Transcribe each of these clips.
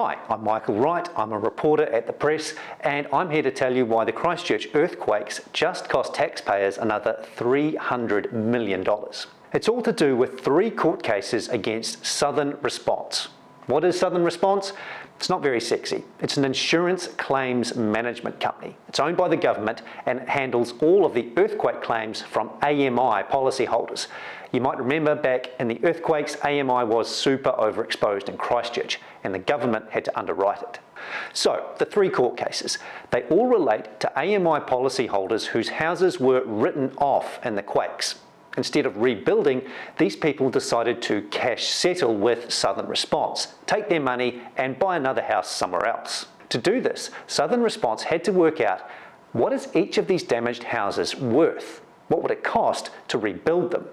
Hi, I'm Michael Wright, I'm a reporter at the Press, and I'm here to tell you why the Christchurch earthquakes just cost taxpayers another $300 million. It's all to do with 3 court cases against Southern Response. What is Southern Response? It's not very sexy. It's an insurance claims management company. It's owned by the government and it handles all of the earthquake claims from AMI policyholders. You might remember back in the earthquakes, AMI was super overexposed in Christchurch and the government had to underwrite it. So, the 3 court cases, they all relate to AMI policyholders whose houses were written off in the quakes. Instead of rebuilding, these people decided to cash settle with Southern Response, take their money and buy another house somewhere else. To do this, Southern Response had to work out what is each of these damaged houses worth? What would it cost to rebuild them?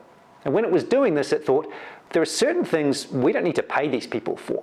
And when it was doing this, it thought, there are certain things we don't need to pay these people for.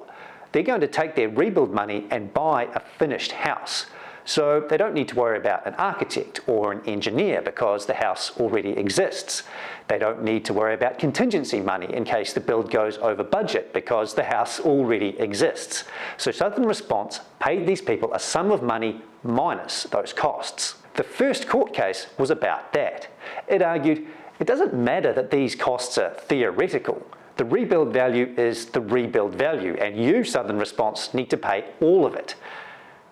They're going to take their rebuild money and buy a finished house. So they don't need to worry about an architect or an engineer because the house already exists. They don't need to worry about contingency money in case the build goes over budget because the house already exists. So Southern Response paid these people a sum of money minus those costs. The first court case was about that. It argued it doesn't matter that these costs are theoretical. The rebuild value is the rebuild value and you, Southern Response, need to pay all of it.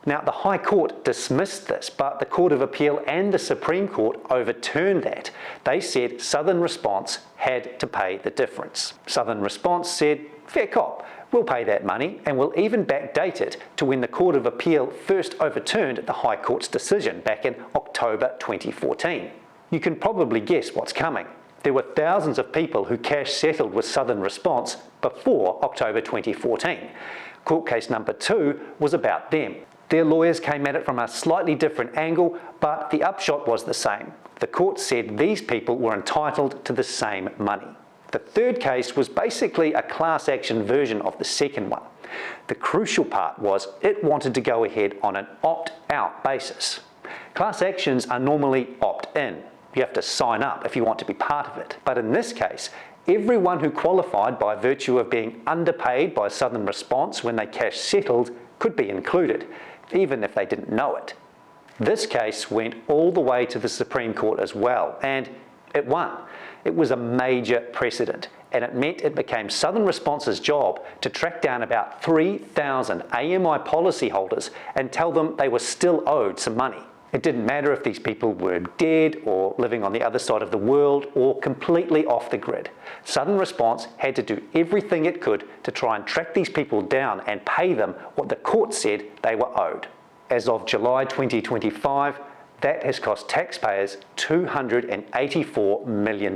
Now, the High Court dismissed this, but the Court of Appeal and the Supreme Court overturned that. They said Southern Response had to pay the difference. Southern Response said, fair cop, we'll pay that money and we'll even backdate it to when the Court of Appeal first overturned the High Court's decision back in October 2014. You can probably guess what's coming. There were thousands of people who cash settled with Southern Response before October 2014. Court case number 2 was about them. Their lawyers came at it from a slightly different angle, but the upshot was the same. The court said these people were entitled to the same money. The third case was basically a class action version of the second one. The crucial part was it wanted to go ahead on an opt-out basis. Class actions are normally opt-in. You have to sign up if you want to be part of it. But in this case, everyone who qualified by virtue of being underpaid by Southern Response when they cash settled could be included, even if they didn't know it. This case went all the way to the Supreme Court as well, and it won. It was a major precedent, and it meant it became Southern Response's job to track down about 3,000 AMI policyholders and tell them they were still owed some money. It didn't matter if these people were dead or living on the other side of the world or completely off the grid. Southern Response had to do everything it could to try and track these people down and pay them what the court said they were owed. As of July 2025, that has cost taxpayers $284 million.